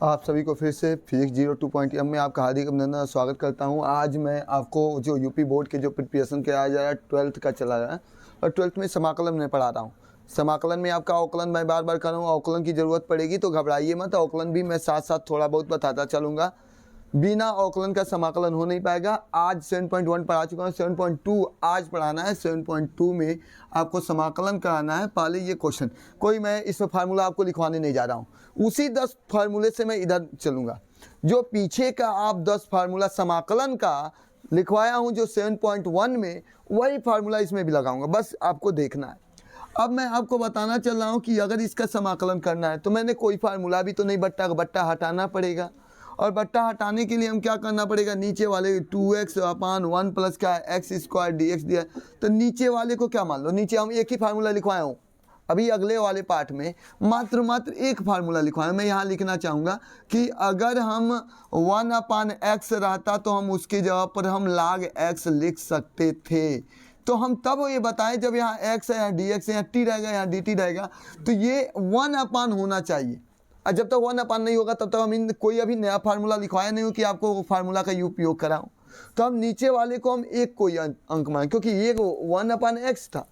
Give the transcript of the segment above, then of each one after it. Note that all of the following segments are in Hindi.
आप सभी को फिर से फिजिक्स 02.m में आपका हार्दिक अभिनंदन और स्वागत करता हूं। आज मैं आपको जो यूपी बोर्ड के जो प्रिपरेशन कराया जा रहा है 12th का चला रहा है और 12th में समाकलन में पढ़ा रहा हूं। समाकलन में आपका अवकलन मैं बार बार कर रहा हूँ। अवकलन की ज़रूरत पड़ेगी तो घबराइए मत, अवकलन भी मैं साथ साथ थोड़ा बहुत बताता चलूँगा। बिना अवकलन का समाकलन हो नहीं पाएगा। आज 7.1 पढ़ा चुका हूँ, 7.2 आज पढ़ाना है। 7.2 में आपको समाकलन कराना है। पहले ये क्वेश्चन कोई मैं इसमें फार्मूला आपको लिखवाने नहीं जा रहा हूँ, उसी 10 फार्मूले से मैं इधर चलूँगा। जो पीछे का आप 10 फार्मूला समाकलन का लिखवाया हूँ जो 7.1 में, वही फार्मूला इसमें भी लगाऊंगा, बस आपको देखना है। अब मैं आपको बताना चल रहा हूँ कि अगर इसका समाकलन करना है तो मैंने कोई फार्मूला भी तो नहीं, बट्टा का बट्टा हटाना पड़ेगा। और बट्टा हटाने के लिए हम क्या करना पड़ेगा, नीचे वाले 2x/1 प्लस क्या x² dx दिया, तो नीचे वाले को क्या मान लो, नीचे हम एक ही फार्मूला लिखवाए हूँ। अभी अगले वाले पार्ट में मात्र एक फार्मूला लिखवाए। मैं यहाँ लिखना चाहूँगा कि अगर हम 1/x रहता तो हम उसकी जगह पर हम log x लिख सकते थे। तो हम तब ये बताएं जब यहाँ x है, यहाँ dx है, यहाँ t रहेगा, यहाँ dt रहेगा, तो ये 1/, होना चाहिए। और जब तक 1/, नहीं होगा तब तक हम कोई अभी नया फार्मूला लिखवाया नहीं हो कि आपको वो फार्मूला का उपयोग कराऊं। तो हम नीचे वाले को हम एक कोई अंक माने, क्योंकि ये 1/x था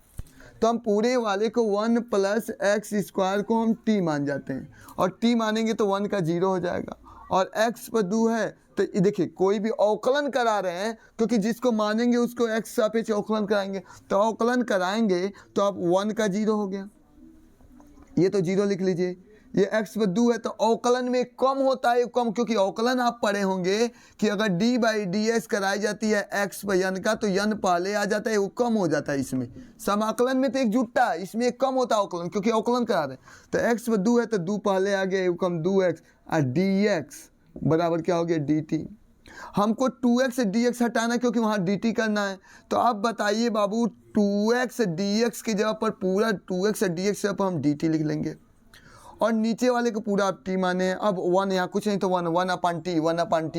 तो हम पूरे वाले को 1 + x² को हम t मान जाते हैं, और t मानेंगे तो 1 का 0 हो जाएगा। और x पर 2 है तो ये देखिए कोई भी अवकलन करा रहे हैं, क्योंकि जिसको मानेंगे उसको x सापेक्ष अवकलन कराएंगे, तो अवकलन कराएंगे तो अब 1 का 0 हो गया, ये तो 0 लिख लीजिए। ये x पर 2 है तो अवकलन में कम होता है, कम, क्योंकि अवकलन आप पढ़े होंगे कि अगर d/dx कराई जाती है x पर n का तो n पहले आ जाता है, वो कम हो जाता है। इसमें समाकलन में तो एक जुटता है, इसमें एक कम होता है अवकलन, क्योंकि अवकलन करा रहे हैं। तो x पर 2 है तो 2 पहले आ गया, कम 2x, और dx बराबर क्या हो गया dt। हमको 2x से dx हटाना है क्योंकि वहाँ dt करना है। तो अब बताइए बाबू, 2x dx की जगह पर पूरा 2x dx पर हम dt लिख लेंगे, और नीचे वाले को पूरा आप t माने। अब 1 यहाँ कुछ नहीं तो 1/t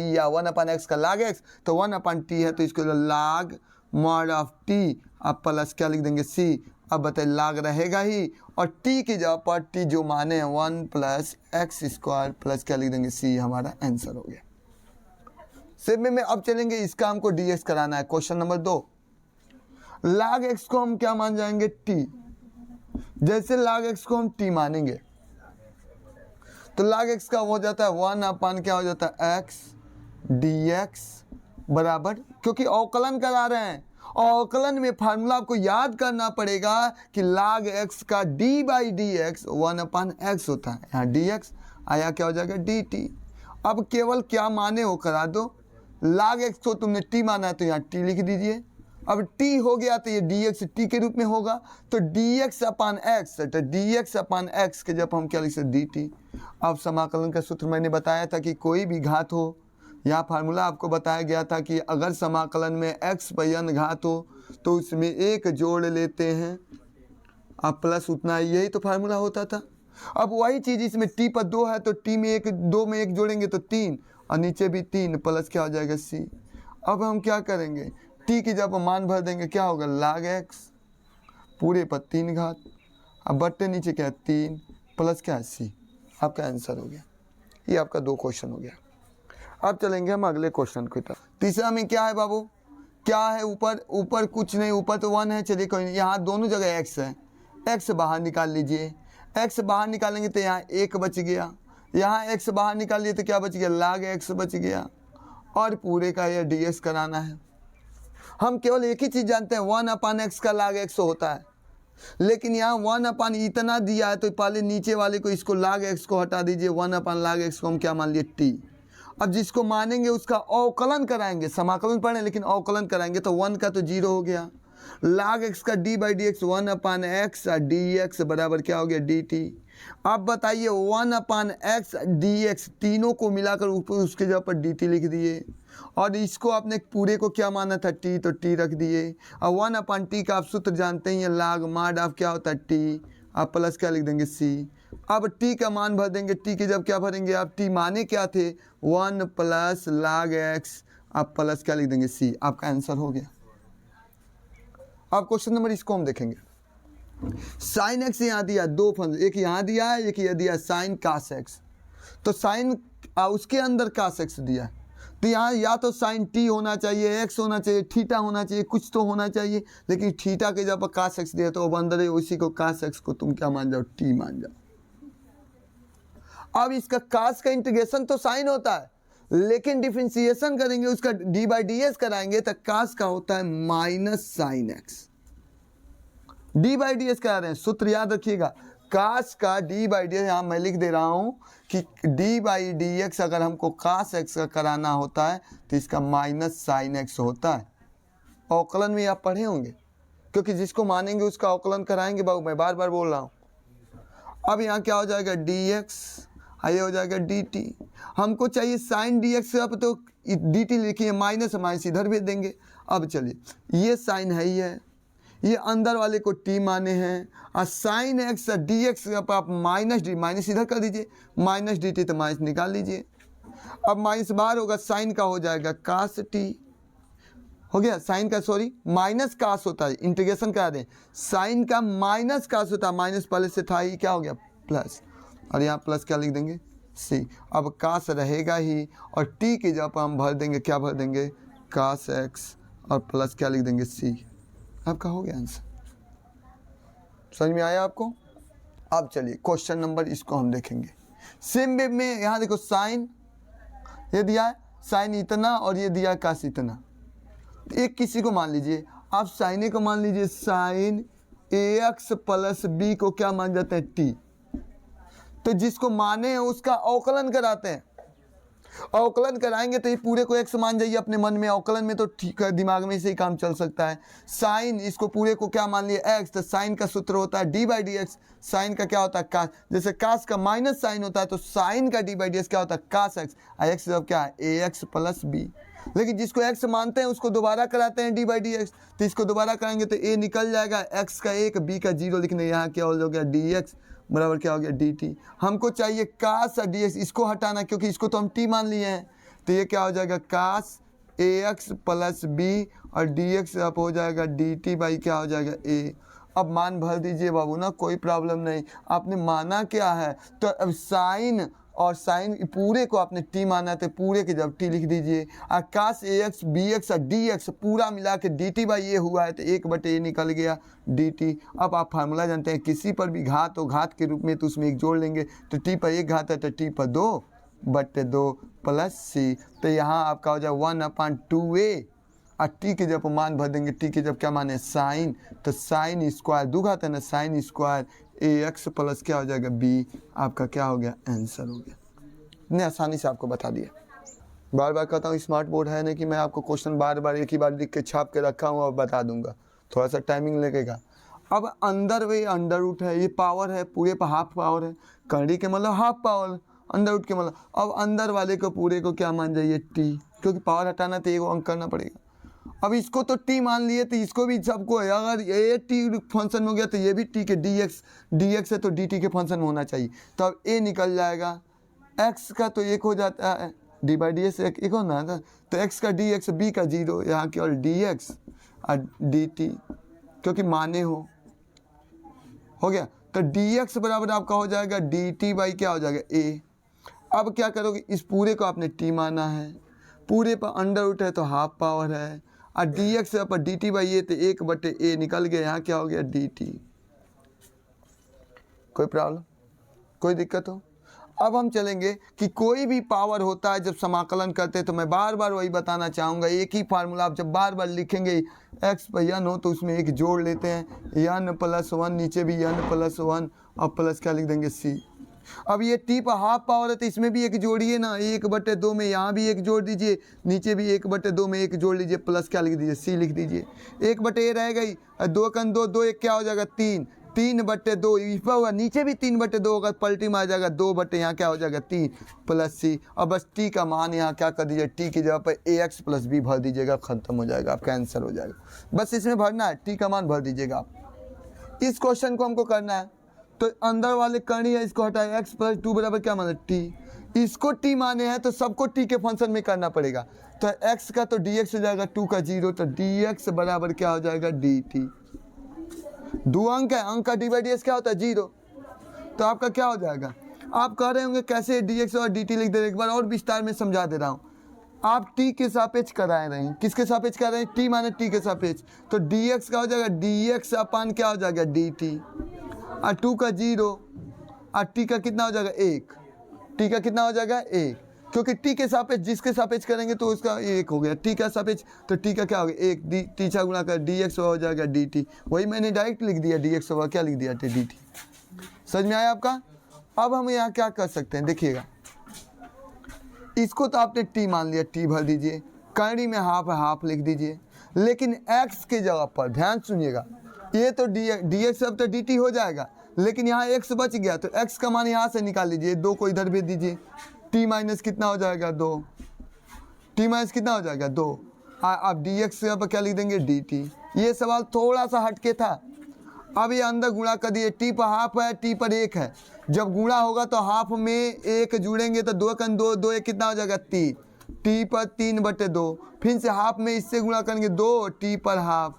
या 1/x का log x, तो 1/t है तो इसको log mod ऑफ t, अब प्लस क्या लिख देंगे c। अब बताइए log रहेगा ही, और t की जगह पर t जो माने 1 + x² प्लस क्या लिख देंगे c, हमारा आंसर हो गया। सिर्फ में अब चलेंगे, इसका हमको dx कराना है। क्वेश्चन नंबर 2, log x को हम क्या मान जाएंगे, t। जैसे log x को हम t मानेंगे तो log x का हो जाता है 1/ क्या हो जाता है x dx बराबर, क्योंकि अवकलन करा रहे हैं, और अवकलन में फार्मूला आपको याद करना पड़ेगा कि log x का d/dx 1/x होता है। यहाँ dx आया क्या हो जाएगा dt। अब केवल क्या माने हो करा दो, log x को तुमने t माना है तो यहाँ t लिख दीजिए। अब t हो गया तो ये dx t के रूप में होगा, तो dx/x, तो dx/x के जब हम क्या लिख सकते dt। अब समाकलन का सूत्र मैंने बताया था कि कोई भी घात हो, यहाँ फार्मूला आपको बताया गया था कि अगर समाकलन में x/n घात हो तो उसमें 1 जोड़ लेते हैं, अब प्लस उतना, यही तो फार्मूला होता था। अब वही चीज़ इसमें t पर 2 है तो t में 2 में 1 जोड़ेंगे तो 3, और नीचे भी 3 प्लस क्या हो जाएगा c। अब हम क्या करेंगे, t की जब मान भर देंगे क्या होगा log x पूरे पर 3 घात, अब बट्टे नीचे क्या है 3 प्लस क्या है c, आपका आंसर हो गया। ये आपका 2 क्वेश्चन हो गया। अब चलेंगे हम अगले क्वेश्चन की तरफ। तीसरा में क्या है बाबू, क्या है, ऊपर कुछ नहीं, ऊपर तो 1 है, चलिए कोई नहीं। यहाँ दोनों जगह x है, x बाहर निकाल लीजिए। x बाहर निकालेंगे तो यहाँ 1 बच गया, यहाँ x बाहर निकाल लिए तो क्या बच गया log x बच गया, और पूरे का ये dx कराना है। हम केवल एक ही चीज़ जानते हैं, 1/x का log x होता है, लेकिन यहाँ 1/ इतना दिया है तो पहले नीचे वाले को, इसको log x को हटा दीजिए, 1/log x को हम क्या मान लिए t। अब जिसको मानेंगे उसका अवकलन कराएंगे, समाकलन पढ़े लेकिन अवकलन कराएंगे तो 1 का तो 0 हो गया, log x का d/dx 1/x dx बराबर क्या हो गया dt। अब बताइए 1/x dx तीनों को मिलाकर ऊपर उसके जगह पर dt लिख दिए, और इसको आपने पूरे को क्या माना था t, तो t रख दिए। और 1/t का आप सूत्र जानते ही हैं, log mod ऑफ क्या होता है t, आप प्लस क्या लिख देंगे c। अब t का मान भर देंगे, t के जब क्या भरेंगे आप, t माने क्या थे 1 + log x, आप प्लस क्या लिख देंगे c, आपका आंसर हो गया। अब क्वेश्चन नंबर इसको हम देखेंगे, साइन एक्स यहाँ दिया, 2 फंक्शन, एक यहाँ दिया है, एक ये दिया साइन कास एक्स। तो साइन उसके अंदर cos x दिया है, तो यहाँ या तो साइन t होना चाहिए, x होना चाहिए, थीटा होना चाहिए, कुछ तो होना चाहिए, लेकिन थीटा के जब cos x दिया तो अब अंदर है उसी को cos x को तुम क्या मान जाओ, t मान जाओ। अब इसका cos का इंटीग्रेशन तो साइन होता है, लेकिन डिफरेंशिएशन करेंगे उसका डी बाई डी एस कराएंगे तो cos का होता है minus sine x. D by D S करा रहे हैं, सूत्र याद रखिएगा, cos का डी बाई डी एस, यहाँ मैं लिख दे रहा हूं कि डी बाई डी एक्स अगर हमको cos एक्स का कराना होता है तो इसका माइनस साइन एक्स होता है। अवकलन में आप पढ़े होंगे, क्योंकि जिसको मानेंगे उसका अवकलन कराएंगे बाबू, मैं बार बार बोल रहा हूँ। अब यहाँ क्या हो जाएगा, डी एक्स, ये हो जाएगा डी टी। हमको चाहिए साइन डी एक्स, अब तो डी टी लिखिए, माइनस माइनस इधर भेज देंगे। अब चलिए, ये साइन है ही है, ये अंदर वाले को टी माने हैं, और साइन एक्स डी एक्स आप माइनस डी, माइनस इधर कर दीजिए, माइनस डी टी तो माइनस निकाल लीजिए। अब माइनस बाहर होगा, साइन का हो जाएगा कास टी, हो गया साइन का, सॉरी माइनस कास होता है, इंटीग्रेशन करा दें, साइन का माइनस कास होता है, माइनस पहले से था ही, क्या हो गया प्लस, और यहाँ प्लस क्या लिख देंगे सी। अब कास रहेगा ही, और टी की जगह पर हम भर देंगे, क्या भर देंगे, कास एक्स, और प्लस क्या लिख देंगे सी। आपका हो गया आंसर। समझ में आया आपको? अब चलिए क्वेश्चन नंबर, इसको हम देखेंगे सेम वे में। यहाँ देखो साइन ये दिया है, साइन इतना, और ये दिया है कास इतना। एक किसी को मान लीजिए, आप साइन ए को मान लीजिए, साइन ए एक्स प्लस बी को क्या मान जाते हैं, टी। तो जिसको माने हैं उसका अवकलन कराते हैं, अवकलन कराएंगे तो ये पूरे को एक्स मान जाइए अपने मन में, अवकलन में तो ठीक है, दिमाग में से ही काम चल सकता है। साइन, इसको पूरे को क्या मान लिया एक्स, तो साइन का सूत्र होता है D by D X, sine का क्या होता है कास, जैसे कास का माइनस साइन होता है तो साइन का डी बाई डी एक्स क्या होता है कास एक्स, और एक्स जब क्या है ए एक्स प्लस बी। लेकिन जिसको एक्स मानते हैं उसको दोबारा कराते हैं डी बाई डी एक्स, तो इसको दोबारा कराएंगे तो ए निकल जाएगा, एक्स का एक, बी का जीरो लिखने, यहाँ क्या हो गया डी एक्स बराबर क्या हो गया डी टी। हमको चाहिए कास और डी एक्स, इसको हटाना क्योंकि इसको तो हम टी मान लिए हैं, तो ये क्या हो जाएगा कास ए एक्स प्लस बी, और डी एक्स अब हो जाएगा डी टी बाई क्या हो जाएगा ए। अब मान भर दीजिए बाबू ना, कोई प्रॉब्लम नहीं। आपने माना क्या है, तो अब साइन और साइन पूरे को आपने टी माना, तो पूरे के जब टी लिख दीजिए, और कास ए एक्स बी एक्स और डी एक्स पूरा मिला के डी टी बाई ये हुआ है, तो एक बटे ए निकल गया डी टी। अब आप फार्मूला जानते हैं, किसी पर भी घात हो घात के रूप में तो उसमें एक जोड़ लेंगे, तो टी पर एक घात है तो टी पर 2 बटे 2 प्लस सी, तो यहाँ आपका हो जाए 1/2a, और टी के जब मान भर देंगे, टी के जब क्या माने साइन, तो साइन स्क्वायर, दो घात है ना, साइन स्क्वायर ए एक्स प्लस क्या हो जाएगा बी। आपका क्या हो गया, आंसर हो गया। इतने आसानी से आपको बता दिया। बार बार कहता हूँ स्मार्ट बोर्ड है नहीं कि मैं आपको क्वेश्चन बार बार एक ही बार लिख के छाप के रखा हूँ और बता दूंगा, थोड़ा सा टाइमिंग लगेगा। अब अंदर वे अंडर रूट है, ये पावर है, पूरे पर हाफ पावर है, करड़ी के मतलब हाफ पावर, अंडर रूट के मतलब। अब अंदर वाले को पूरे को क्या मान जाइए टी, क्योंकि पावर हटाना तो एक अंक करना पड़ेगा। अब इसको तो टी मान लिए, तो इसको भी सबको, अगर ये टी फंक्शन हो गया तो ये भी टी के डी एक्स है तो डी टी के फंक्शन में होना चाहिए, तो अब ए निकल जाएगा, एक्स का तो एक हो जाता है, डी बाई डी एस एक होना था, तो एक्स का डी एक्स, बी का जीरो, यहाँ केवल डी एक्स और डी टी, क्योंकि माने हो गया। तो डी एक्स बराबर आपका हो जाएगा डी टी बाई क्या हो जाएगा ए। अब क्या करोगे, इस पूरे को आपने टी माना है, पूरे पर अंडर रूट है तो हाफ पावर है, और डी एक्स पर डी टी बाई ए, तो एक बटे ए निकल गया, यहाँ क्या हो गया डी टी। कोई प्रॉब्लम, कोई दिक्कत हो? अब हम चलेंगे कि कोई भी पावर होता है जब समाकलन करते हैं, तो मैं बार बार वही बताना चाहूँगा, एक ही फार्मूला आप जब बार बार लिखेंगे, एक्स पर यन हो तो उसमें एक जोड़ लेते हैं, यन प्लस 1, नीचे भी यन प्लस 1, और प्लस क्या लिख देंगे सी। अब ये टी पर हाफ पावर है तो इसमें भी एक जोड़िए ना, 1/2 में यहाँ भी एक जोड़ दीजिए, नीचे भी 1/2 में एक जोड़ लीजिए, प्लस क्या लिख दीजिए सी लिख दीजिए। 1/a रहेगा ही, 2 कन 2, 2 1 क्या हो जाएगा 3, 3/2 इस पर होगा, नीचे भी 3/2 होगा, पलटी में आ जाएगा 2 बटे यहाँ क्या हो जाएगा 3 प्लस सी। अब बस टी का मान यहाँ क्या कर दीजिए, टी की जगह पर ए एक्स प्लस बी भर दीजिएगा, खत्म हो जाएगा, आपका आंसर हो जाएगा। बस इसमें भरना है, टी का मान भर दीजिएगा आप। इस क्वेश्चन को हमको करना है, तो अंदर वाले करनी है, इसको हटाए, एक्स प्लस 2 बराबर क्या माना टी, इसको टी माने हैं तो सबको टी के फंक्शन में करना पड़ेगा, तो एक्स का तो डी एक्स हो जाएगा, 2 का 0, तो डी एक्स बराबर क्या हो जाएगा डी टी। 2 अंक है, अंक का डी बाई डी एक्स क्या होता है 0, तो आपका क्या हो जाएगा, आप कह रहे होंगे कैसे dx और dt लिख दे रहे, एक बार और विस्तार में समझा दे रहा हूँ। आप t के सापेक्ष करा रहे हैं, किसके सापेक्ष कर रहे हैं, t माने t के सापेक्ष, तो dx का हो जाएगा dx अपान क्या हो जाएगा dt, और 2 का 0 और t का कितना हो जाएगा 1, t का कितना हो जाएगा 1, क्योंकि t के सापेक्ष जिसके सापेक्ष करेंगे तो उसका 1 हो गया, t का सापेक्ष तो t का क्या हो गया 1, t से गुणा कर dx हो जाएगा dt, वही मैंने डायरेक्ट लिख दिया dx होगा क्या लिख दिया dt। समझ में आया आपका। अब हम यहाँ क्या कर सकते हैं, देखिएगा इसको तो आपने t मान लिया, t भर दीजिए, करनी में हाफ है हाफ लिख दीजिए, लेकिन x के जगह पर ध्यान सुनिएगा, ये तो dx अब तो dt हो जाएगा, लेकिन यहाँ x बच गया तो x का मान यहाँ से निकाल लीजिए, 2 को इधर भेज दीजिए, t माइनस कितना हो जाएगा 2, t माइनस कितना हो जाएगा 2, अब dx पर क्या लिख देंगे dt। ये सवाल थोड़ा सा हटके था, अब ये अंदर गुणा कर दिए, t पर हाफ है t पर 1 है, जब गुणा होगा तो हाफ में 1 जुड़ेंगे तो 2 कन 2, 2 1 कितना हो जाएगा 3, t पर 3/2, फिर से हाफ में इससे गुणा करेंगे 2, t पर हाफ,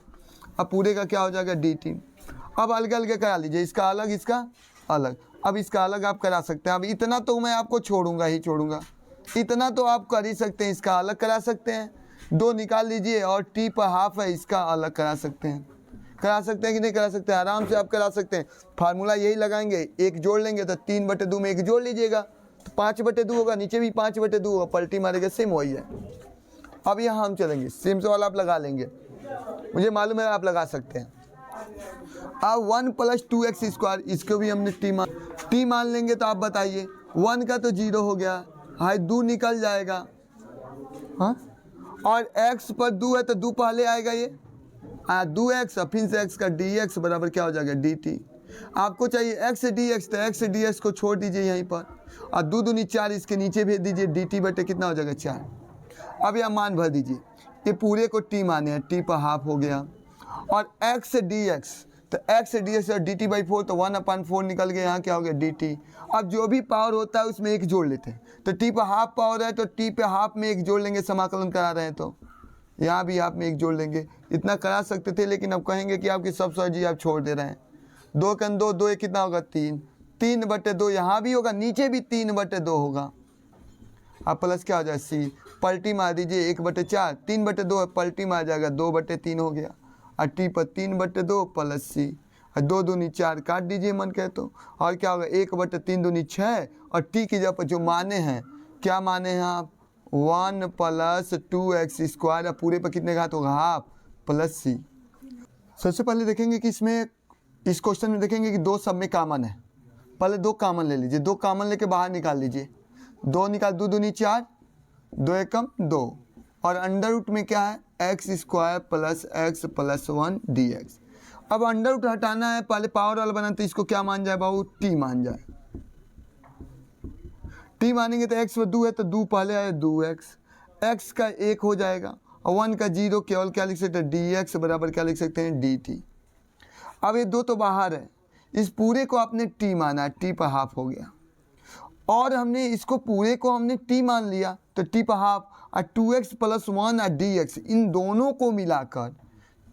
अब पूरे का क्या हो जाएगा dt। अब अलग अलग करा लीजिए, इसका अलग इसका अलग, अब इसका अलग आप करा सकते हैं। अब इतना तो मैं आपको छोड़ूंगा ही छोड़ूंगा, इतना तो आप कर ही सकते हैं, इसका अलग करा सकते हैं, 2 निकाल लीजिए और t पर हाफ है इसका अलग करा सकते हैं, करा सकते हैं कि नहीं करा सकते हैं, आराम से आप करा सकते हैं। फार्मूला यही लगाएंगे, 1 जोड़ लेंगे तो 3/2 में 1 जोड़ लीजिएगा तो 5/2 होगा, नीचे भी 5/2 होगा, पलटी मारेगा, सेम वही है। अब यहाँ हम चलेंगे, सेम सवाल आप लगा लेंगे, मुझे मालूम है आप लगा सकते हैं। अब 1 + 2x², इसको भी हमने t मान लेंगे तो आप बताइए, 1 का तो 0 हो गया, हाई 2 निकल जाएगा, हाँ, और x पर 2 है तो 2 पहले आएगा, ये 2x और फिर से x का dx बराबर क्या हो जाएगा dt। आपको चाहिए x dx तो x dx को छोड़ दीजिए यहीं पर, और 2 दूनी 4 इसके नीचे भेज दीजिए, dt बटे कितना हो जाएगा 4। अब यह मान भर दीजिए, ये पूरे को t माने हैं, t पर हाफ हो गया, और x dx तो x dx और dt/4 तो 1/4 निकल गया, यहाँ क्या हो गया dt। अब जो भी पावर होता है उसमें 1 जोड़ लेते हैं, तो t पर हाफ पावर है तो t पे हाफ में 1 जोड़ लेंगे, समाकलन करा रहे हैं तो यहाँ भी आप में 1 जोड़ लेंगे, इतना करा सकते थे, लेकिन अब कहेंगे कि आपकी सब सरजी आप छोड़ दे रहे हैं, 2 कन 2, 2 1 कितना होगा 3, 3/2 यहाँ भी होगा, नीचे भी 3/2 होगा, अब प्लस क्या हो जाएगा c, पलटी मार दीजिए 1/4, 3/2 है, पलटी मार जाएगा 2/3 हो गया, और t पर 3/2 प्लस c, और 2 दूनी 4 काट दीजिए मन कहे तो, और क्या होगा 1/3 दूनी 6, और t की जगह पर जो माने हैं, क्या माने हैं आप 1 + 2x², पूरे पर कितने घात होगा हाफ प्लस c। सबसे पहले देखेंगे कि इसमें इस क्वेश्चन में देखेंगे कि 2 सब में कॉमन है, पहले 2 कॉमन ले लीजिए, 2 कॉमन लेके बाहर निकाल लीजिए, 2 निकाल 2 दूनी 4, 2 एकम 2, और अंडर रूट में क्या है x² + x + 1 dx। अब अंडर रूट हटाना है, पहले पावर वाला बनाते, इसको क्या मान जाए बाबू t मान जाए, t मानेंगे तो x पर 2 है तो 2 पहले आए 2x, x का 1 हो जाएगा, और 1 का 0, केवल क्या लिख सकते हैं dx बराबर क्या लिख सकते हैं dt। अब ये 2 तो बाहर है, इस पूरे को आपने t माना है, t पर हाफ हो गया, और हमने इसको पूरे को हमने t मान लिया तो t पर हाफ, और 2x + 1 और dx, इन दोनों को मिलाकर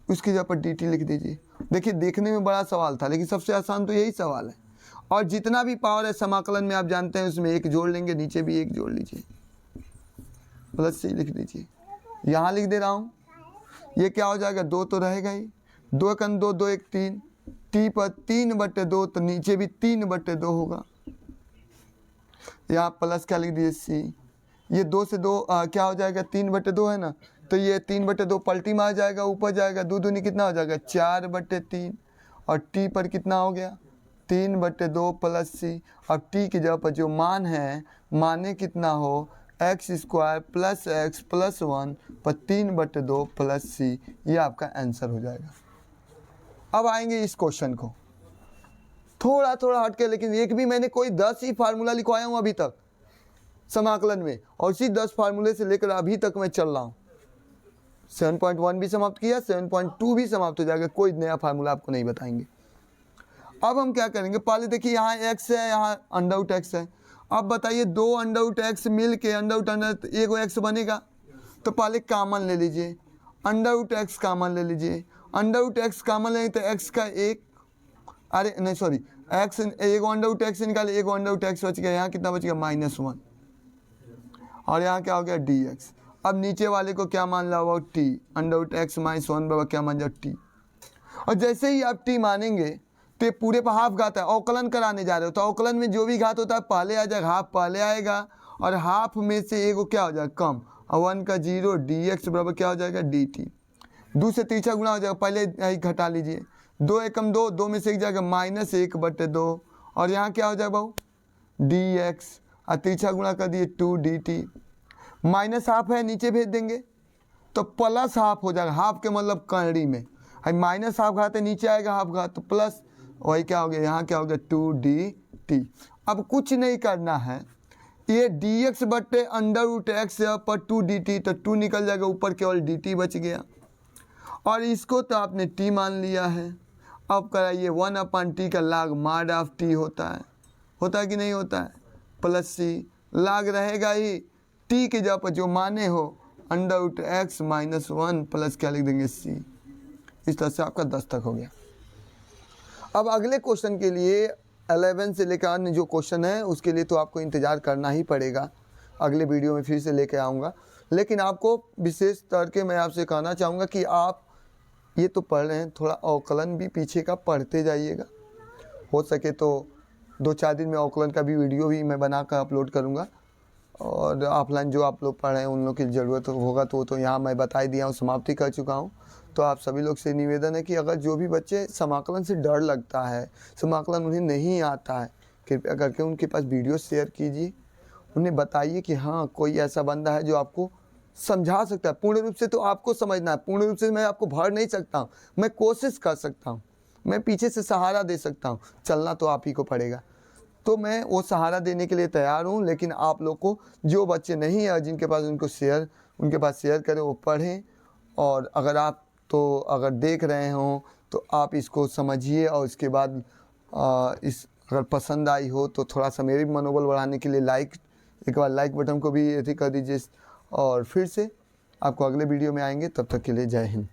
उसकी जगह पर dt लिख दीजिए। देखिए देखने में बड़ा सवाल था, लेकिन सबसे आसान तो यही सवाल है, और जितना भी पावर है समाकलन में आप जानते हैं उसमें 1 जोड़ लेंगे, नीचे भी 1 जोड़ लीजिए, प्लस c लिख दीजिए, यहाँ लिख दे रहा हूँ, ये क्या हो जाएगा 2 तो रहेगा ही, 2 कन 2, 2 1 3, t पर 3/2 तो नीचे भी 3/2 होगा, यहाँ प्लस क्या लिख दीजिए c, ये 2 से 2 क्या हो जाएगा 3/2 है ना, तो ये 3/2 पलटी मार जाएगा, ऊपर जाएगा, 2 दूनी कितना हो जाएगा 4/3, और t पर कितना हो गया 3/2 प्लस c, अब t की जगह पर जो मान है, माने कितना हो x² + x + 1 पर 3/2 प्लस c, ये आपका आंसर हो जाएगा। अब आएंगे इस क्वेश्चन को, थोड़ा थोड़ा हटके, लेकिन एक भी मैंने कोई 10 ही फार्मूला लिखवाया हूँ अभी तक समाकलन में, और इसी 10 फार्मूले से लेकर अभी तक मैं चल रहा हूँ। 7.1 भी समाप्त किया, 7.2 भी समाप्त हो जाएगा, कोई नया फार्मूला आपको नहीं बताएंगे। अब हम क्या करेंगे, पहले देखिए यहाँ x है, यहाँ √x है, अब बताइए 2 √x मिल के अंडर एगो x बनेगा, तो पहले कॉमन ले लीजिए, √x कॉमन ले लीजिए, √x कॉमन लेंगे तो x का 1, अरे नहीं सॉरी, एक्स, एक अंडर रूट एक्स निकाले, एक अंडर रूट एक्स बच गया, यहाँ कितना बच गया -1, और यहाँ क्या हो गया dx। अब नीचे वाले को क्या मान लो t, अंडर रूट एक्स -1 बराबर क्या मान जाओ t। और जैसे ही आप t मानेंगे तो ये पूरे पर हाफ घात है, अवकलन कराने जा रहे हो तो अवकलन में जो भी घात होता है पहले आ जाएगा, हाफ पहले आएगा और हाफ में से एक क्या हो जाएगा कम, और 1 का 0 dx बराबर क्या हो जाएगा dt। 2 से तीसरा गुणा हो जाएगा, पहले यही घटा लीजिए, 2 एकम 2, 2 में से एक जाएगा -1/2, और यहाँ क्या हो जाएगा भाऊ dx, और तीसरा गुणा कर दिए 2 dt। माइनस हाफ है नीचे भेज देंगे तो प्लस हाफ हो जाएगा, हाफ के मतलब करड़ी में माइनस हाफ घात है, नीचे आएगा हाफ घात तो प्लस, वही क्या हो गया यहाँ क्या हो गया 2 dt। अब कुछ नहीं करना है, ये dx बटे अंडर रूट एक्स पर 2 dt, तो 2 निकल जाएगा, ऊपर केवल dt बच गया, और इसको तो आपने t मान लिया है। अब कराइए 1/t का लाग माड ऑफ t होता है कि नहीं होता है, प्लस c, लाग रहेगा ही t की जगह पर जो माने हो अंडर रूट एक्स -1 प्लस क्या लिख देंगे c। इस तरह से आपका 10 तक हो गया। अब अगले क्वेश्चन के लिए 11 से लेकर अन्य जो क्वेश्चन है उसके लिए तो आपको इंतज़ार करना ही पड़ेगा, अगले वीडियो में फिर से लेके आऊँगा। लेकिन आपको विशेष करके मैं आपसे कहना चाहूँगा कि आप ये तो पढ़ रहे हैं, थोड़ा अवकलन भी पीछे का पढ़ते जाइएगा, हो सके तो 2-4 दिन में अवकलन का भी वीडियो भी मैं बनाकर अपलोड करूँगा। और ऑफलाइन जो आप लोग पढ़ रहे हैं उन लोग की ज़रूरत होगा तो वो तो यहाँ मैं बता ही दिया हूँ, समाप्ति कर चुका हूँ। तो आप सभी लोग से निवेदन है कि अगर जो भी बच्चे समाकलन से डर लगता है, समाकलन उन्हें नहीं आता है, कृपया करके उनके पास वीडियो शेयर कीजिए, उन्हें बताइए कि हाँ कोई ऐसा बंदा है जो आपको समझा सकता है। पूर्ण रूप से तो आपको समझना है, पूर्ण रूप से मैं आपको भर नहीं सकता हूँ, मैं कोशिश कर सकता हूँ, मैं पीछे से सहारा दे सकता हूँ, चलना तो आप ही को पड़ेगा। तो मैं वो सहारा देने के लिए तैयार हूँ, लेकिन आप लोग को जो बच्चे नहीं है जिनके पास उनके पास शेयर करें, वो पढ़ें। और अगर आप तो अगर देख रहे हों तो आप इसको समझिए, और इसके बाद इस अगर पसंद आई हो तो थोड़ा सा मेरे भी मनोबल बढ़ाने के लिए एक बार लाइक बटन को भी कर दीजिए। और फिर से आपको अगले वीडियो में आएंगे, तब तक के लिए जय हिंद।